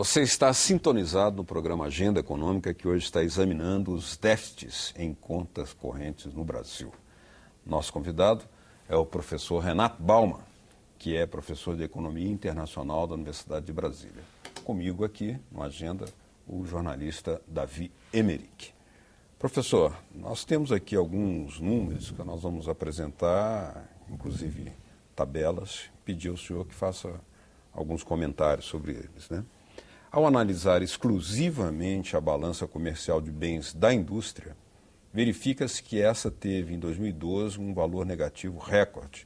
Você está sintonizado no programa Agenda Econômica, que hoje está examinando os déficits em contas correntes no Brasil. Nosso convidado é o professor Renato Bauman, que é professor de Economia Internacional da Universidade de Brasília. Comigo aqui, no Agenda, o jornalista Davi Emerick. Professor, nós temos aqui alguns números que nós vamos apresentar, inclusive tabelas, pedir ao senhor que faça alguns comentários sobre eles, né? Ao analisar exclusivamente a balança comercial de bens da indústria, verifica-se que essa teve, em 2012, um valor negativo recorde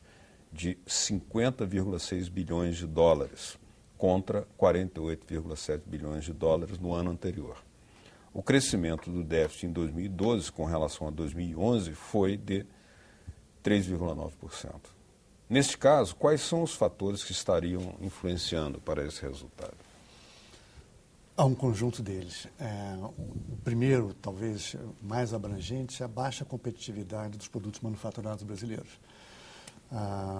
de 50,6 bilhões de dólares, contra 48,7 bilhões de dólares no ano anterior. O crescimento do déficit em 2012, com relação a 2011, foi de 3,9%. Neste caso, quais são os fatores que estariam influenciando para esse resultado? Há um conjunto deles. O primeiro, talvez mais abrangente, é a baixa competitividade dos produtos manufaturados brasileiros.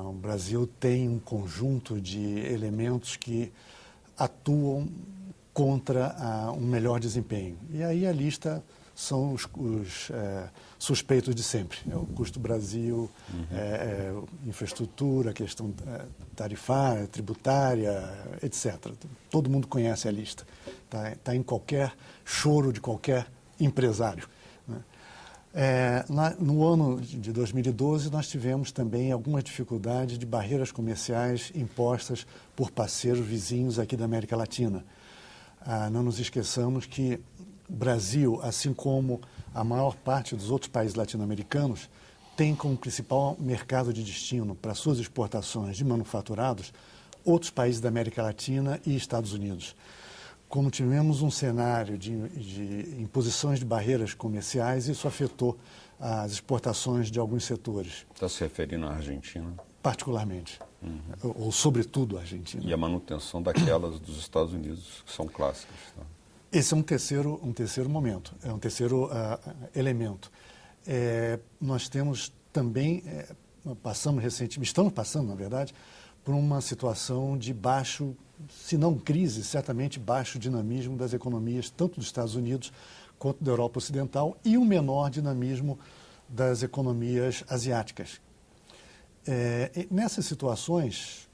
O Brasil tem um conjunto de elementos que atuam contra um melhor desempenho. E aí a lista são os suspeitos de sempre. O custo Brasil, infraestrutura, questão tarifária, tributária, etc. Todo mundo conhece a lista. Está em qualquer choro de qualquer empresário, né? No ano de 2012, nós tivemos também algumas dificuldades de barreiras comerciais impostas por parceiros vizinhos aqui da América Latina. Não nos esqueçamos que o Brasil, assim como a maior parte dos outros países latino-americanos, tem como principal mercado de destino para suas exportações de manufaturados outros países da América Latina e Estados Unidos. Como tivemos um cenário de imposições de barreiras comerciais, isso afetou as exportações de alguns setores. Está se referindo à Argentina? Particularmente, ou sobretudo à Argentina. E a manutenção daquelas dos Estados Unidos, que são clássicas. Tá? Esse é um terceiro momento, é um terceiro elemento. Nós temos também, estamos passando, na verdade, por uma situação de baixo, se não crise, certamente baixo dinamismo das economias, tanto dos Estados Unidos quanto da Europa Ocidental, e um menor dinamismo das economias asiáticas. Nessas situações,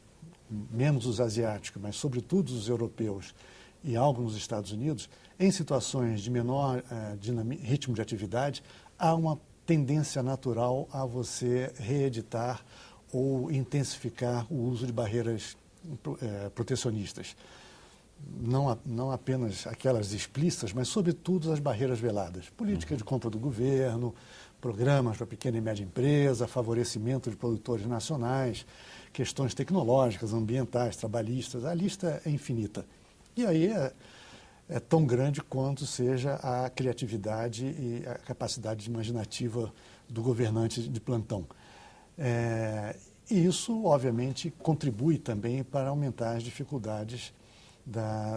menos os asiáticos, mas sobretudo os europeus e algo nos Estados Unidos, em situações de menor ritmo de atividade, há uma tendência natural a você reeditar ou intensificar o uso de barreiras protecionistas. Não apenas aquelas explícitas, mas sobretudo as barreiras veladas. Política de compra do governo, programas para pequena e média empresa, favorecimento de produtores nacionais, questões tecnológicas, ambientais, trabalhistas, a lista é infinita. E aí é tão grande quanto seja a criatividade e a capacidade imaginativa do governante de plantão. E isso, obviamente, contribui também para aumentar as dificuldades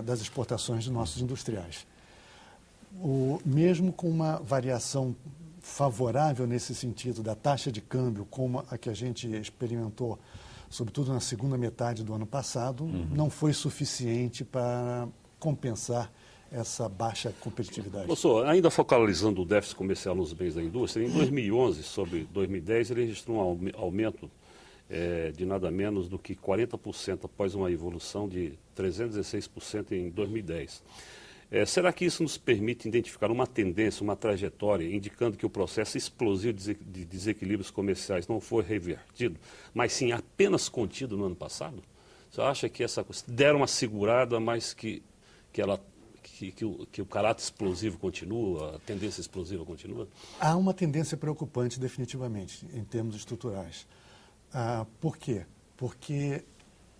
das exportações de nossos industriais. Mesmo com uma variação favorável nesse sentido da taxa de câmbio, como a que a gente experimentou, sobretudo na segunda metade do ano passado, não foi suficiente para compensar essa baixa competitividade. Professor, ainda focalizando o déficit comercial nos bens da indústria, em 2011 sobre 2010 ele registrou um aumento de nada menos do que 40% após uma evolução de 316% em 2010. Será que isso nos permite identificar uma tendência, uma trajetória, indicando que o processo explosivo de desequilíbrios comerciais não foi revertido, mas sim apenas contido no ano passado? Você acha que deram uma segurada, mas que o caráter explosivo continua, a tendência explosiva continua? Há uma tendência preocupante, definitivamente, em termos estruturais. Por quê? Porque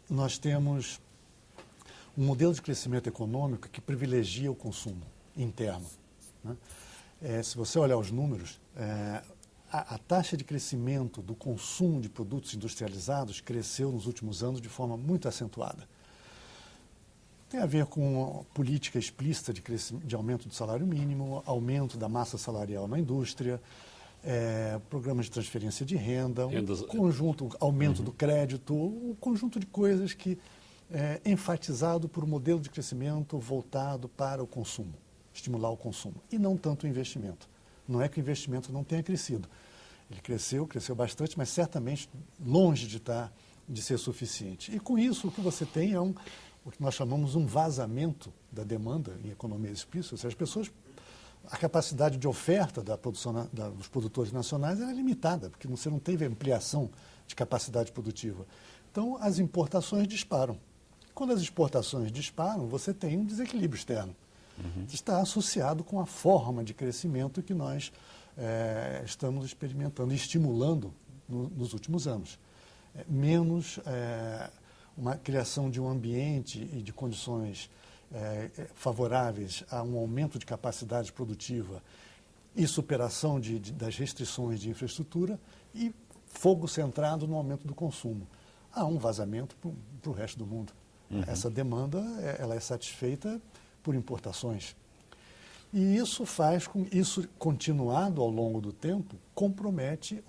nós temos um modelo de crescimento econômico que privilegia o consumo interno, né? Se você olhar os números, a taxa de crescimento do consumo de produtos industrializados cresceu nos últimos anos de forma muito acentuada. Tem a ver com a política explícita de aumento do salário mínimo, aumento da massa salarial na indústria, programas de transferência de renda, aumento do crédito, um conjunto de coisas que enfatizado por um modelo de crescimento voltado para o consumo, estimular o consumo, e não tanto o investimento. Não é que o investimento não tenha crescido. Ele cresceu bastante, mas certamente longe de ser suficiente. E com isso, o que você tem é o que nós chamamos um vazamento da demanda em economias explícitas. Ou seja, as pessoas, a capacidade de oferta da produção dos produtores nacionais era limitada, porque você não teve ampliação de capacidade produtiva. Então, as importações disparam. Quando as exportações disparam, você tem um desequilíbrio externo. Que está associado com a forma de crescimento que nós estamos experimentando e estimulando nos últimos anos. Menos uma criação de um ambiente e de condições favoráveis a um aumento de capacidade produtiva e superação das restrições de infraestrutura e fogo centrado no aumento do consumo. Há um vazamento para o resto do mundo. Essa demanda ela é satisfeita por importações. E isso faz com isso, continuado ao longo do tempo, compromete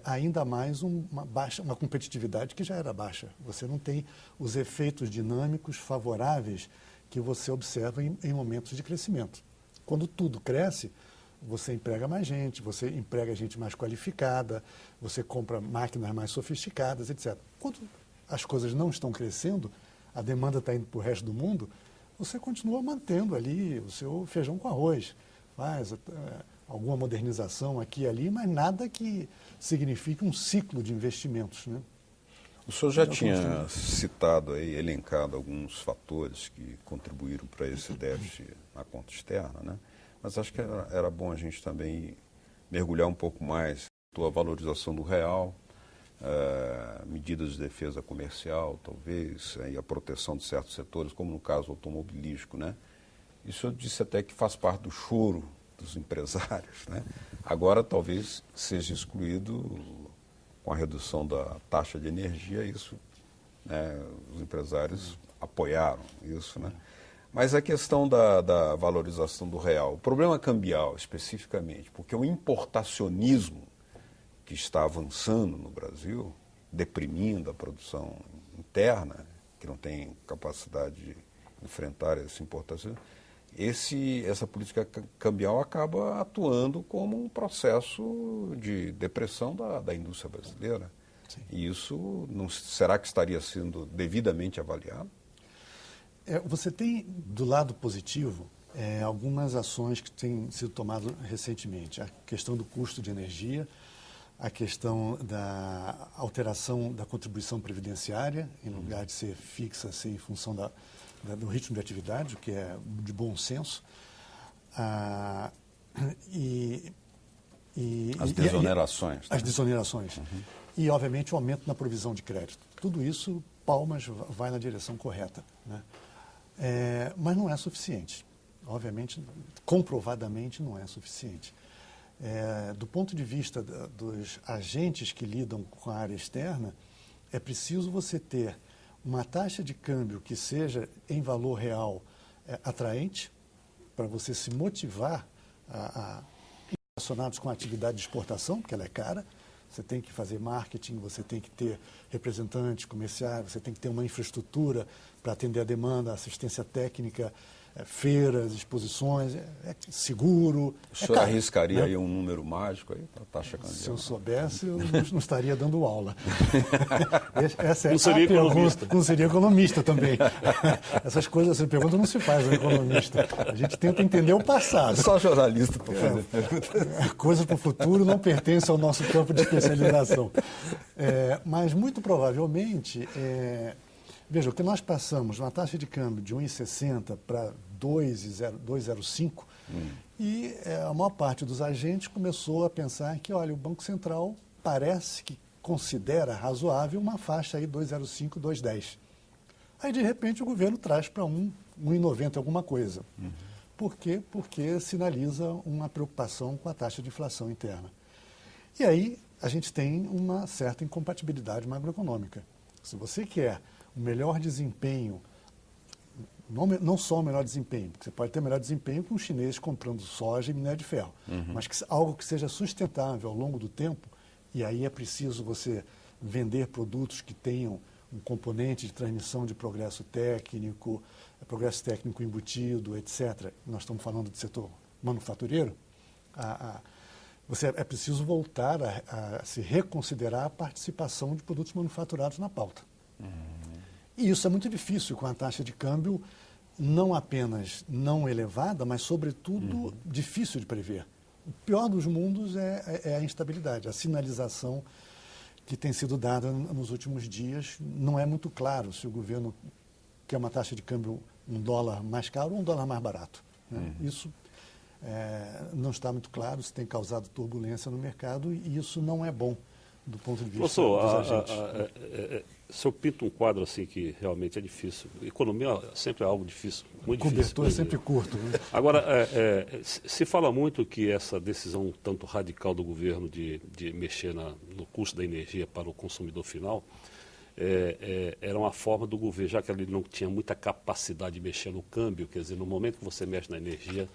ainda mais uma competitividade que já era baixa. Você não tem os efeitos dinâmicos favoráveis que você observa em momentos de crescimento. Quando tudo cresce, você emprega mais gente, você emprega gente mais qualificada, você compra máquinas mais sofisticadas, etc. Quando as coisas não estão crescendo, a demanda está indo para o resto do mundo, você continua mantendo ali o seu feijão com arroz, faz alguma modernização aqui e ali, mas nada que signifique um ciclo de investimentos, né? O senhor já tinha citado aí, elencado alguns fatores que contribuíram para esse déficit na conta externa, né? Mas acho que era bom a gente também mergulhar um pouco mais na valorização do real, medidas de defesa comercial, talvez, e a proteção de certos setores, como no caso automobilístico, né? Isso eu disse até que faz parte do choro dos empresários, né? Agora talvez seja excluído com a redução da taxa de energia, isso, né? Os empresários apoiaram isso, né? Mas a questão da valorização do real, o problema cambial especificamente, porque o importacionismo que está avançando no Brasil, deprimindo a produção interna, que não tem capacidade de enfrentar esse importacionismo, essa política cambial acaba atuando como um processo de depressão da indústria brasileira. Sim. E isso será que estaria sendo devidamente avaliado? Você tem, do lado positivo, algumas ações que têm sido tomadas recentemente. A questão do custo de energia, a questão da alteração da contribuição previdenciária, em lugar de ser fixa, ser em função do ritmo de atividade, o que é de bom senso. As desonerações. As desonerações. E, obviamente, o aumento na provisão de crédito. Tudo isso, palmas, vai na direção correta, né? Mas não é suficiente. Obviamente, comprovadamente, não é suficiente. Do ponto de vista dos agentes que lidam com a área externa, é preciso você ter uma taxa de câmbio que seja, em valor real, atraente, para você se motivar relacionados com a atividade de exportação, porque ela é cara. Você tem que fazer marketing, você tem que ter representantes comerciais, você tem que ter uma infraestrutura para atender a demanda, assistência técnica, feiras, exposições, seguro. O senhor arriscaria aí um número mágico aí para a taxa cambial? Se eu soubesse, eu não estaria dando aula. Essa não seria economista. Não seria economista também. Essas coisas, essa pergunta não se faz ao economista. A gente tenta entender o passado. Só jornalista para fazer coisas para o futuro não pertencem ao nosso campo de especialização. Mas, muito provavelmente, veja, o que nós passamos uma taxa de câmbio de 1,60 para 2,05 e a maior parte dos agentes começou a pensar que, olha, o Banco Central parece que considera razoável uma faixa aí 2,05, 2,10. Aí, de repente, o governo traz para 1,90 alguma coisa. Por quê? Porque sinaliza uma preocupação com a taxa de inflação interna. E aí a gente tem uma certa incompatibilidade macroeconômica. Se você quer o melhor desempenho, não só o melhor desempenho, porque você pode ter melhor desempenho com um chinês comprando soja e minério de ferro, mas algo que seja sustentável ao longo do tempo, e aí é preciso você vender produtos que tenham um componente de transmissão de progresso técnico embutido, etc. Nós estamos falando do setor manufatureiro. É preciso voltar a se reconsiderar a participação de produtos manufaturados na pauta. E isso é muito difícil com a taxa de câmbio não apenas não elevada, mas, sobretudo, difícil de prever. O pior dos mundos é a instabilidade, a sinalização que tem sido dada nos últimos dias. Não é muito claro se o governo quer uma taxa de câmbio um dólar mais caro ou um dólar mais barato, né? Isso não está muito claro, isso tem causado turbulência no mercado e isso não é bom do ponto de vista dos agentes. Se eu pinto um quadro assim que realmente é difícil, economia sempre é algo difícil, muito difícil. O cobertor é sempre curto. Né? Agora, se fala muito que essa decisão tanto radical do governo de mexer no custo da energia para o consumidor final era uma forma do governo, já que ele não tinha muita capacidade de mexer no câmbio, quer dizer, no momento que você mexe na energia,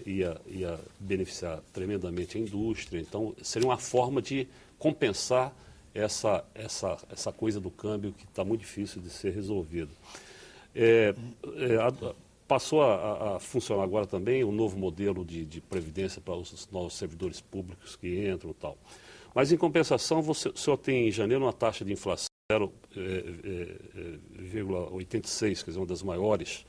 ia beneficiar tremendamente a indústria. Então, seria uma forma de compensar essa coisa do câmbio que está muito difícil de ser resolvido. Passou a funcionar agora também o novo modelo de previdência para os novos servidores públicos que entram e tal. Mas, em compensação, o senhor tem em janeiro uma taxa de inflação 0,86, quer dizer, uma das maiores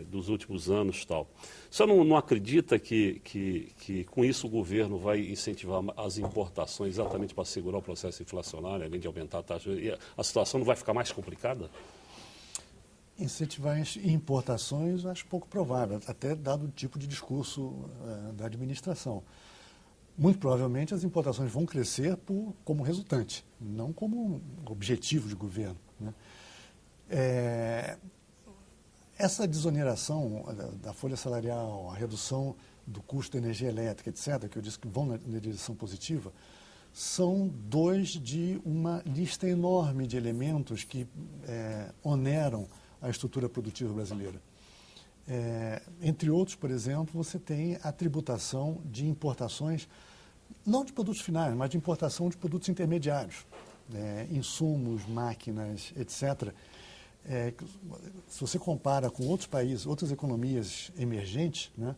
dos últimos anos e tal. O senhor não acredita que com isso o governo vai incentivar as importações exatamente para segurar o processo inflacionário, além de aumentar a taxa? E a situação não vai ficar mais complicada? Incentivar importações eu acho pouco provável, até dado o tipo de discurso da administração. Muito provavelmente as importações vão crescer como resultante, não como objetivo de governo, né? Essa desoneração da folha salarial, a redução do custo da energia elétrica, etc., que eu disse que vão na direção positiva, são dois de uma lista enorme de elementos que oneram a estrutura produtiva brasileira. Entre outros, por exemplo, você tem a tributação de importações, não de produtos finais, mas de importação de produtos intermediários, insumos, máquinas, etc., se você compara com outros países, outras economias emergentes, né,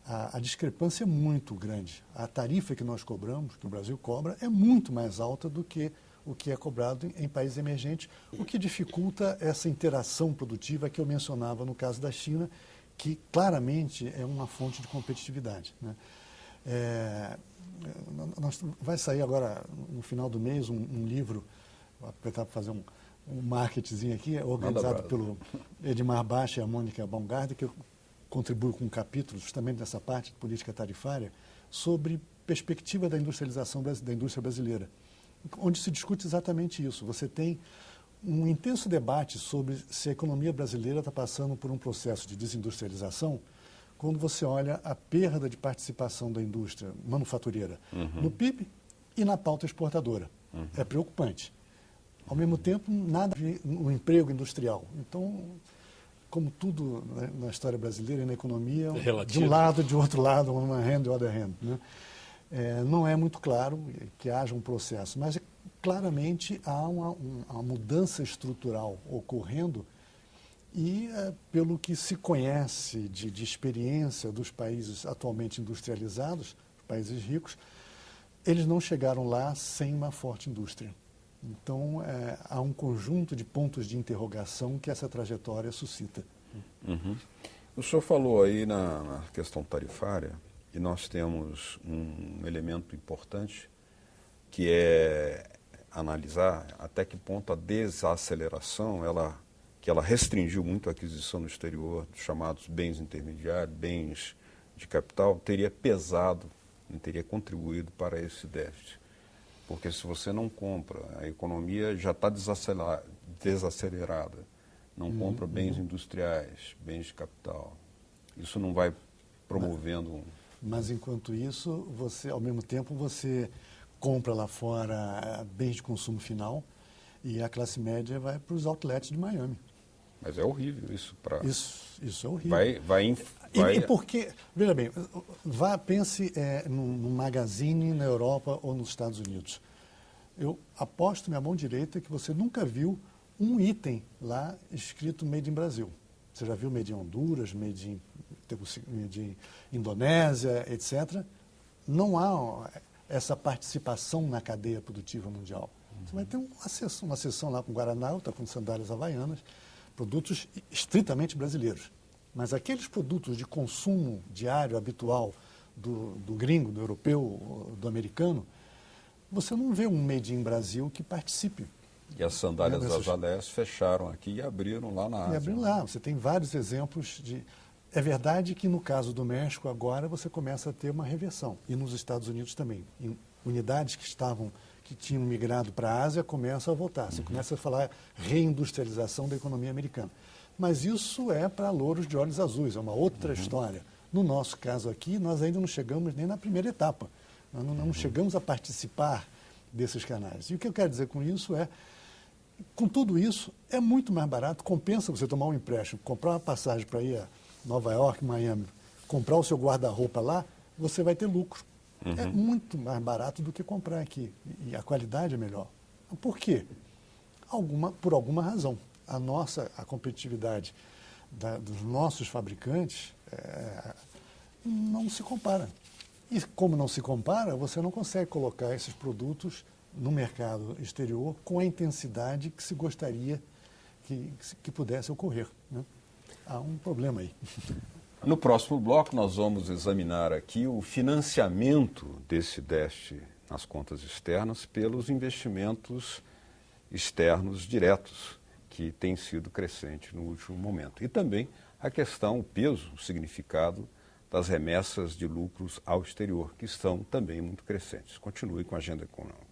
a discrepância é muito grande. A tarifa que nós cobramos, que o Brasil cobra, é muito mais alta do que o que é cobrado em países emergentes, o que dificulta essa interação produtiva que eu mencionava no caso da China, que claramente é uma fonte de competitividade, né? Vai sair agora, no final do mês, um livro, vou aproveitar para fazer um marketingzinho aqui, organizado pelo Edmar Baixa e a Mônica Baumgartner, que eu contribuo com um capítulo justamente nessa parte de política tarifária, sobre perspectiva da industrialização da indústria brasileira, onde se discute exatamente isso. Você tem um intenso debate sobre se a economia brasileira está passando por um processo de desindustrialização, quando você olha a perda de participação da indústria manufatureira no PIB e na pauta exportadora. É preocupante. Ao mesmo tempo, nada no emprego industrial. Então, como tudo, né, na história brasileira e na economia, de um lado, de outro lado, uma hand, the other hand, né? Não é muito claro que haja um processo, mas claramente há uma mudança estrutural ocorrendo e, pelo que se conhece de experiência dos países atualmente industrializados, os países ricos, eles não chegaram lá sem uma forte indústria. Então, há um conjunto de pontos de interrogação que essa trajetória suscita. O senhor falou aí na questão tarifária, e nós temos um elemento importante, que é analisar até que ponto a desaceleração, que ela restringiu muito a aquisição no exterior dos chamados bens intermediários, bens de capital, teria pesado, teria contribuído para esse déficit. Porque se você não compra, a economia já está desacelerada, não compra bens industriais, bens de capital. Isso não vai promovendo... Mas, enquanto isso, ao mesmo tempo, você compra lá fora bens de consumo final e a classe média vai para os outlets de Miami. Mas é horrível isso. Isso é horrível. E porque, veja bem, pense num magazine na Europa ou nos Estados Unidos. Eu aposto minha mão direita que você nunca viu um item lá escrito Made in Brasil. Você já viu Made in Honduras, Made in Indonésia, etc. Não há essa participação na cadeia produtiva mundial. Você vai ter uma seção lá com Guaraná, está com sandálias havaianas, produtos estritamente brasileiros. Mas aqueles produtos de consumo diário, habitual, do gringo, do europeu, do americano, você não vê um Made in Brasil que participe. E as sandálias das Aléias fecharam aqui e abriram lá na Ásia. E abriram lá. Você tem vários exemplos de... É verdade que no caso do México agora você começa a ter uma reversão. E nos Estados Unidos também. Unidades que tinham migrado para a Ásia começam a voltar. Você começa a falar reindustrialização da economia americana. Mas isso é para louros de olhos azuis, é uma outra história. No nosso caso aqui, nós ainda não chegamos nem na primeira etapa. Nós não chegamos a participar desses canais. E o que eu quero dizer com isso é, com tudo isso, é muito mais barato, compensa você tomar um empréstimo, comprar uma passagem para ir a Nova York, Miami, comprar o seu guarda-roupa lá, você vai ter lucro. É muito mais barato do que comprar aqui. E a qualidade é melhor. Por quê? Por alguma razão. A competitividade dos nossos fabricantes não se compara. E como não se compara, você não consegue colocar esses produtos no mercado exterior com a intensidade que se gostaria que pudesse ocorrer, né? Há um problema aí. No próximo bloco, nós vamos examinar aqui o financiamento desse déficit nas contas externas pelos investimentos externos diretos, que tem sido crescente no último momento. E também a questão, o peso, o significado das remessas de lucros ao exterior, que estão também muito crescentes. Continue com a Agenda Econômica.